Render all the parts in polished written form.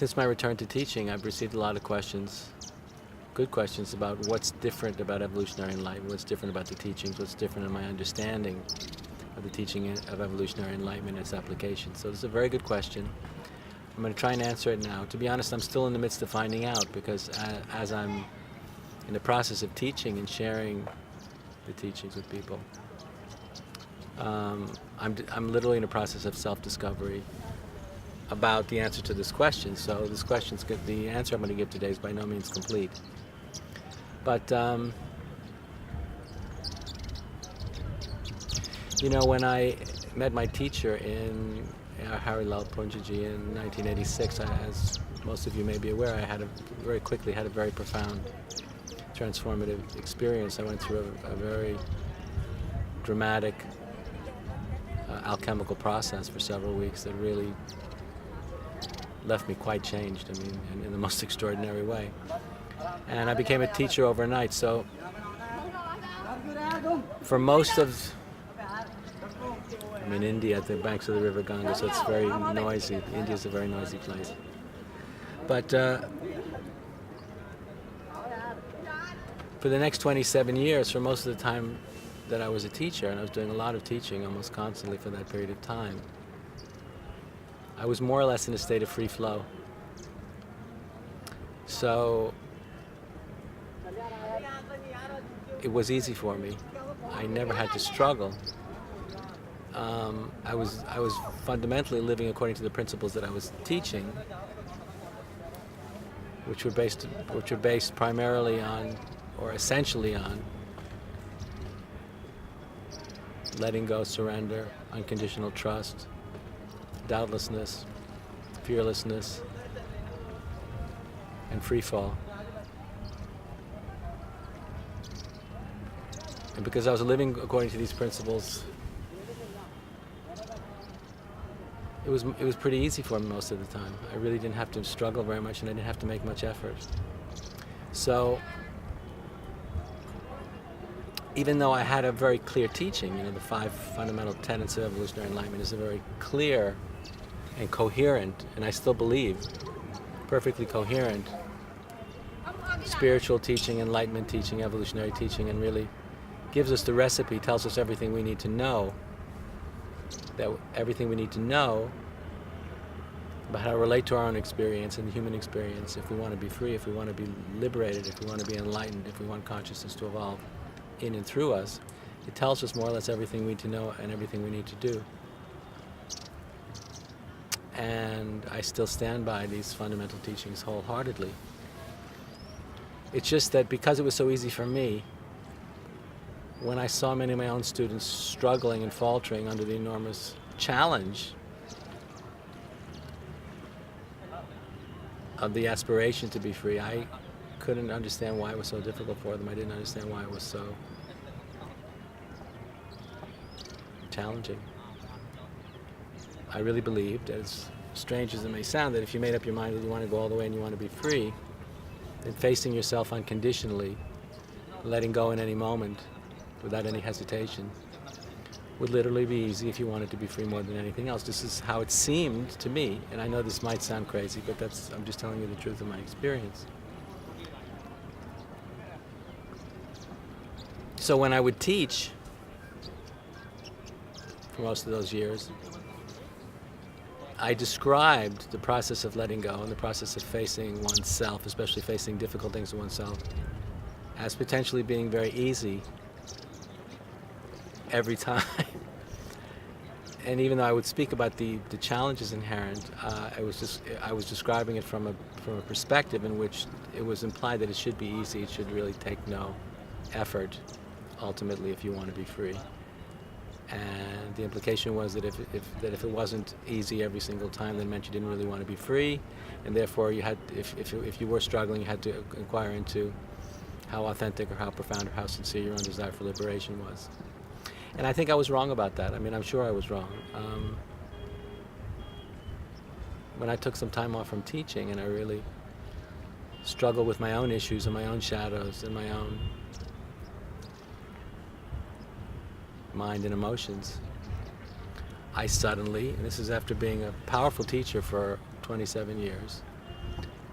Since my return to teaching, I've received a lot of questions, good questions about what's different about evolutionary enlightenment, what's different about the teachings, what's different in my understanding of the teaching of evolutionary enlightenment and its application. So this is a very good question. I'm going to try and answer it now. To be honest, I'm still in the midst of finding out, because as I'm in the process of teaching and sharing the teachings with people, I'm literally in a process of self-discovery about the answer to this question. So this question's good. The answer I'm going to give today is by no means complete. But when I met my teacher in Hari Lal Punjaji in 1986, as most of you may be aware, I very quickly had a very profound, transformative experience. I went through a very dramatic alchemical process for several weeks that really left me quite changed, in the most extraordinary way. And I became a teacher overnight, so for most of, I'm in India at the banks of the river Ganga, so it's very noisy. India's a very noisy place. But for the next 27 years, for most of the time that I was a teacher, and I was doing a lot of teaching almost constantly for that period of time, I was more or less in a state of free flow. So it was easy for me. I never had to struggle. I was fundamentally living according to the principles that I was teaching, which were based primarily on, or essentially on, letting go, surrender, unconditional trust, doubtlessness, fearlessness, and free fall. And because I was living according to these principles, it was pretty easy for me most of the time. I really didn't have to struggle very much, and I didn't have to make much effort. So even though I had a very clear teaching, the 5 fundamental tenets of evolutionary enlightenment is a very clear and coherent, and I still believe, perfectly coherent spiritual teaching, enlightenment teaching, evolutionary teaching, and really gives us the recipe, tells us everything we need to know, everything we need to know about how to relate to our own experience and the human experience if we want to be free, if we want to be liberated, if we want to be enlightened, if we want consciousness to evolve in and through us. It tells us more or less everything we need to know and everything we need to do. And I still stand by these fundamental teachings wholeheartedly. It's just that because it was so easy for me, when I saw many of my own students struggling and faltering under the enormous challenge of the aspiration to be free, I couldn't understand why it was so difficult for them. I didn't understand why it was so challenging. I really believed, as strange as it may sound, that if you made up your mind that you want to go all the way and you want to be free, then facing yourself unconditionally, letting go in any moment without any hesitation, would literally be easy if you wanted to be free more than anything else. This is how it seemed to me, and I know this might sound crazy, but I'm just telling you the truth of my experience. So when I would teach, for most of those years, I described the process of letting go and the process of facing oneself, especially facing difficult things to oneself, as potentially being very easy every time. And even though I would speak about the challenges inherent, I was describing it from a perspective in which it was implied that it should be easy. It should really take no effort, ultimately, if you want to be free. And the implication was that if it wasn't easy every single time, then it meant you didn't really want to be free, and therefore you had, if you were struggling, you had to inquire into how authentic or how profound or how sincere your own desire for liberation was. And I think I was wrong about that. I'm sure I was wrong. When I took some time off from teaching and I really struggled with my own issues and my own shadows and my own mind and emotions, I suddenly, and this is after being a powerful teacher for 27 years,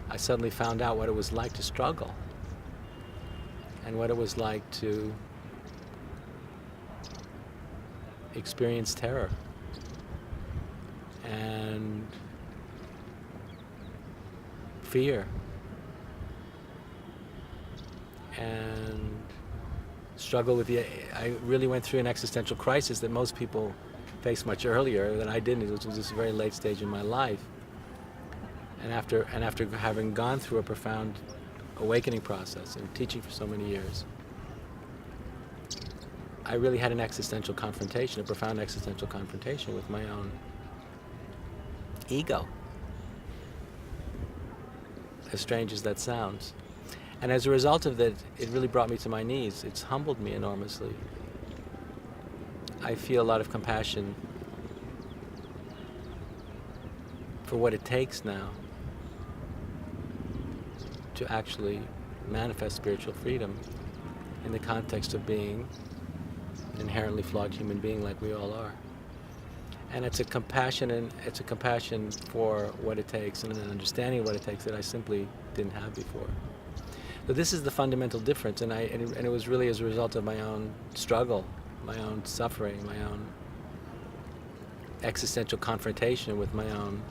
I suddenly found out what it was like to struggle and what it was like to experience terror and fear and struggle with I really went through an existential crisis that most people face much earlier than I didn't. It was just a very late stage in my life. And after having gone through a profound awakening process and teaching for so many years, I really had an existential confrontation, a profound existential confrontation with my own ego, as strange as that sounds. And as a result of that, it really brought me to my knees. It's humbled me enormously. I feel a lot of compassion for what it takes now to actually manifest spiritual freedom in the context of being an inherently flawed human being like we all are. And it's a compassion for what it takes and an understanding of what it takes that I simply didn't have before. So this is the fundamental difference, and it was really as a result of my own struggle, my own suffering, my own existential confrontation with my own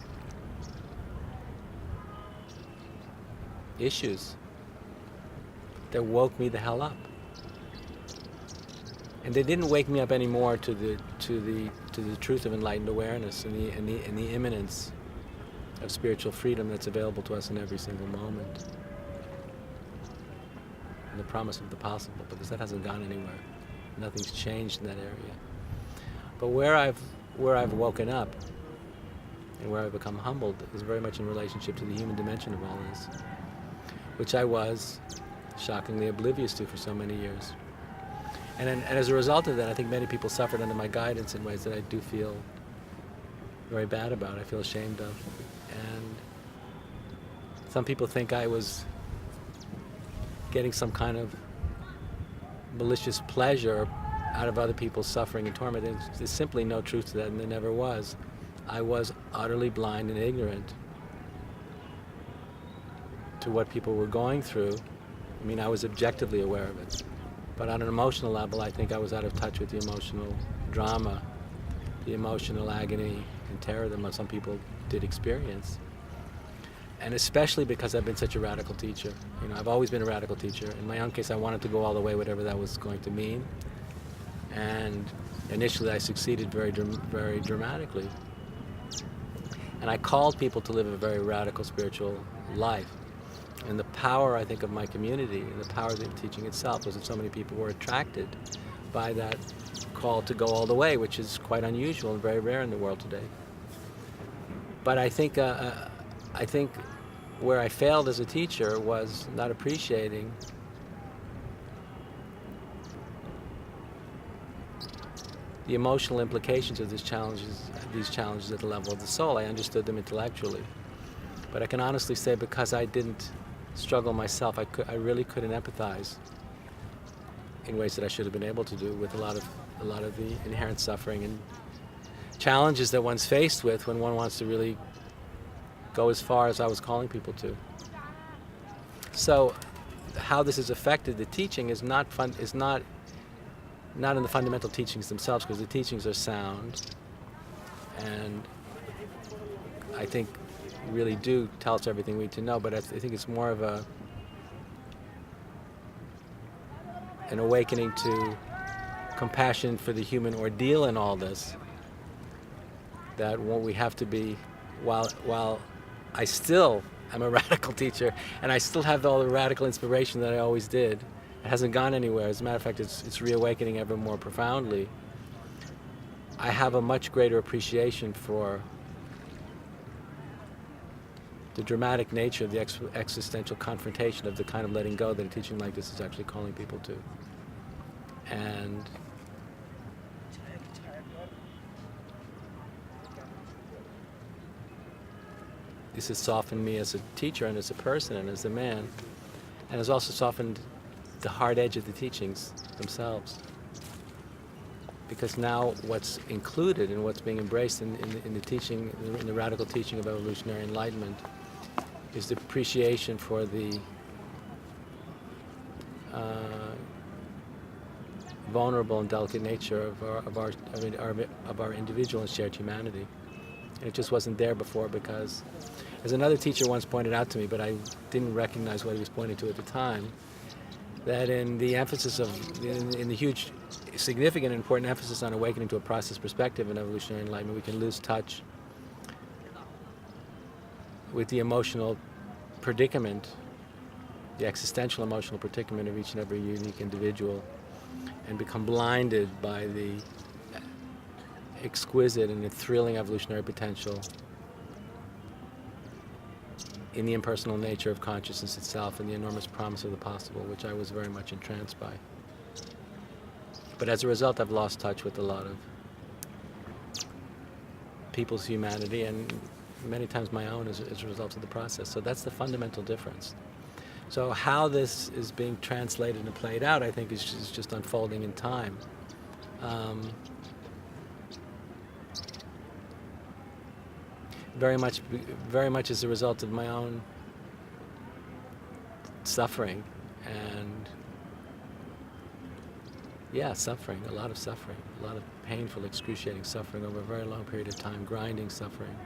issues that woke me the hell up. And they didn't wake me up anymore to the truth of enlightened awareness and the imminence of spiritual freedom that's available to us in every single moment. And the promise of the possible, because that hasn't gone anywhere. Nothing's changed in that area. But where I've woken up and where I've become humbled is very much in relationship to the human dimension of all this, which I was shockingly oblivious to for so many years. And as a result of that, I think many people suffered under my guidance in ways that I do feel very bad about, I feel ashamed of. And some people think I was getting some kind of malicious pleasure out of other people's suffering and torment. There's simply no truth to that, and there never was. I was utterly blind and ignorant to what people were going through. I mean, I was objectively aware of it. But on an emotional level, I think I was out of touch with the emotional drama, the emotional agony and terror that some people did experience. And especially because I've been such a radical teacher. You know, I've always been a radical teacher. In my own case, I wanted to go all the way, whatever that was going to mean. And initially, I succeeded very dramatically. And I called people to live a very radical spiritual life. And the power, I think, of my community and the power of the teaching itself was that so many people were attracted by that call to go all the way, which is quite unusual and very rare in the world today. But I think where I failed as a teacher was not appreciating the emotional implications of these challenges at the level of the soul. I understood them intellectually. But I can honestly say, because I didn't struggle myself, I really couldn't empathize in ways that I should have been able to do with a lot of the inherent suffering and challenges that one's faced with when one wants to really go as far as I was calling people to. So how this has affected the teaching is not in the fundamental teachings themselves, because the teachings are sound and I think really do tell us everything we need to know, but I think it's more of an awakening to compassion for the human ordeal in all this, that what we have to be, while I still am a radical teacher and I still have all the radical inspiration that I always did, it hasn't gone anywhere. As a matter of fact, it's reawakening ever more profoundly. I have a much greater appreciation for the dramatic nature of the existential confrontation of the kind of letting go that a teaching like this is actually calling people to. And this has softened me as a teacher and as a person and as a man, and has also softened the hard edge of the teachings themselves. Because now what's included and what's being embraced in the teaching, in the radical teaching of evolutionary enlightenment, is the appreciation for the vulnerable and delicate nature of our individual and shared humanity. And it just wasn't there before because, as another teacher once pointed out to me, but I didn't recognize what he was pointing to at the time, that in the emphasis of, in the huge, significant and important emphasis on awakening to a process perspective in evolutionary enlightenment, we can lose touch with the emotional predicament, the existential emotional predicament of each and every unique individual, and become blinded by the exquisite and the thrilling evolutionary potential in the impersonal nature of consciousness itself and the enormous promise of the possible, which I was very much entranced by. But as a result, I've lost touch with a lot of people's humanity, and many times my own as a result of the process. So that's the fundamental difference. So how this is being translated and played out, I think, is just unfolding in time. Very much as a result of my own suffering, and suffering, a lot of painful, excruciating suffering over a very long period of time, grinding suffering.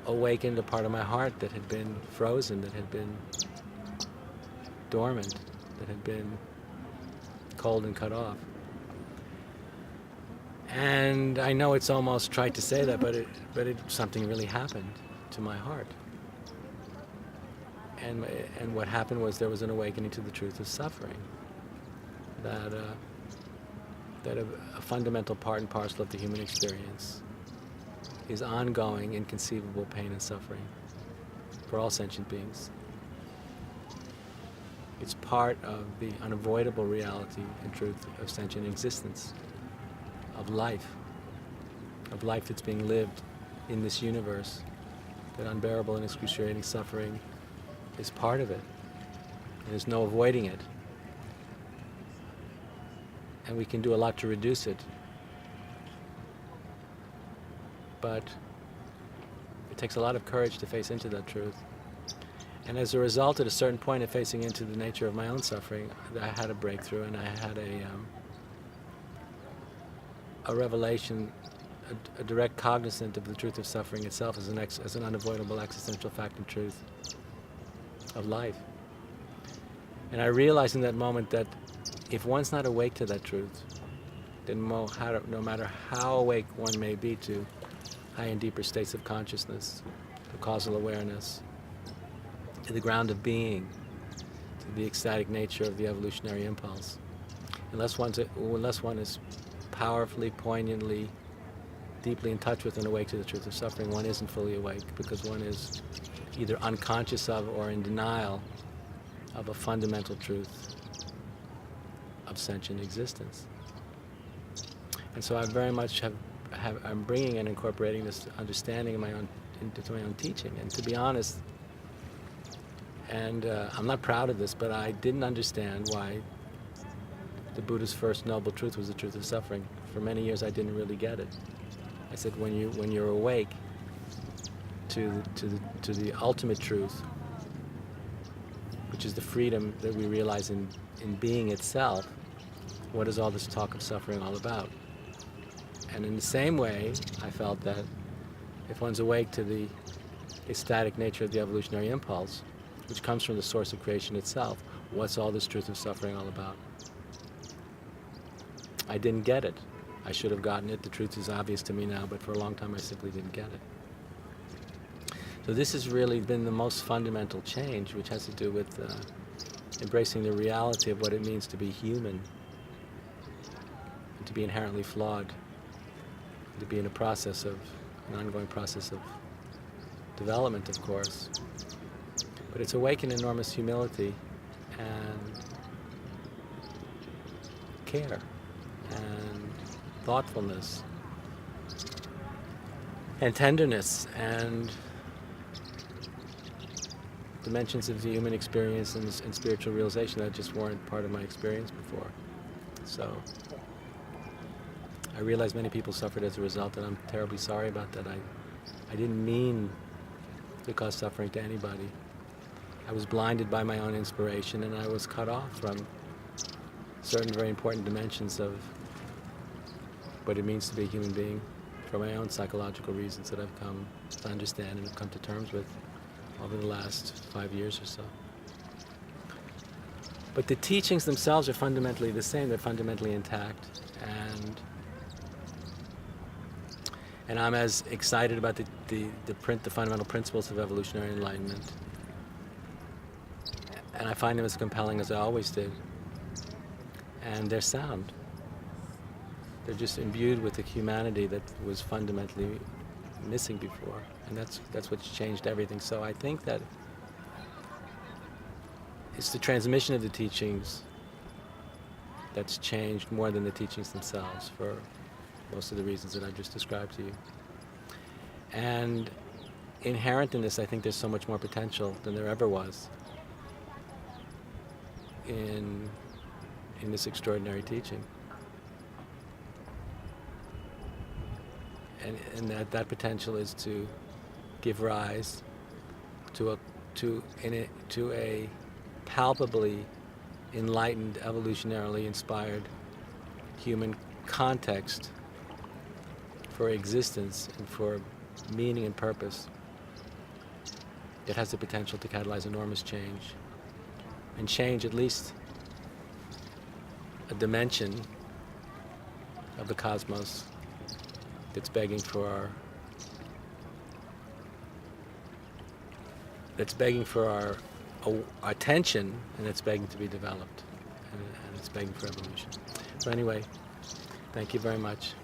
Awakened a part of my heart that had been frozen, that had been dormant, that had been cold and cut off. And I know it's almost trite to say that, but something really happened to my heart. And what happened was there was an awakening to the truth of suffering. That a fundamental part and parcel of the human experience is ongoing, inconceivable pain and suffering for all sentient beings. It's part of the unavoidable reality and truth of sentient existence, of life that's being lived in this universe. That unbearable and excruciating suffering is part of it. There's no avoiding it. And we can do a lot to reduce it. But it takes a lot of courage to face into that truth. And as a result, at a certain point of facing into the nature of my own suffering, I had a breakthrough, and I had a revelation, a direct cognizance of the truth of suffering itself as an unavoidable existential fact and truth of life. And I realized in that moment that if one's not awake to that truth, then no matter how awake one may be to high and deeper states of consciousness, to causal awareness, to the ground of being, to the ecstatic nature of the evolutionary impulse, unless one is powerfully, poignantly, deeply in touch with and awake to the truth of suffering, one isn't fully awake, because one is either unconscious of or in denial of a fundamental truth of sentient existence. And so I very much I'm bringing and incorporating this understanding into my own teaching. And to be honest, and I'm not proud of this, but I didn't understand why the Buddha's first noble truth was the truth of suffering. For many years I didn't really get it. I said, when you're awake to the ultimate truth, which is the freedom that we realize in being itself, what is all this talk of suffering all about? And in the same way, I felt that if one's awake to the ecstatic nature of the evolutionary impulse, which comes from the source of creation itself, what's all this truth of suffering all about? I didn't get it. I should have gotten it. The truth is obvious to me now, but for a long time I simply didn't get it. So this has really been the most fundamental change, which has to do with embracing the reality of what it means to be human, and to be inherently flawed, and to be in an ongoing process of development, of course. But it's awakened enormous humility and care and thoughtfulness and tenderness and dimensions of the human experience and spiritual realization that just weren't part of my experience before. So I realize many people suffered as a result, and I'm terribly sorry about that. I didn't mean to cause suffering to anybody. I was blinded by my own inspiration, and I was cut off from certain very important dimensions of what it means to be a human being for my own psychological reasons that I've come to understand and have come to terms with over the last 5 years or so. But the teachings themselves are fundamentally the same. They're fundamentally intact. And I'm as excited about the fundamental principles of evolutionary enlightenment. And I find them as compelling as I always did. And they're sound. They're just imbued with a humanity that was fundamentally missing before. And that's what's changed everything. So I think that it's the transmission of the teachings that's changed more than the teachings themselves, for most of the reasons that I've just described to you. And inherent in this, I think there's so much more potential than there ever was in this extraordinary teaching. And that potential is to give rise to a palpably enlightened, evolutionarily inspired human context for existence and for meaning and purpose. It has the potential to catalyze enormous change, and change at least a dimension of the cosmos that's begging for our attention, and it's begging to be developed, and it's begging for evolution. So anyway, thank you very much.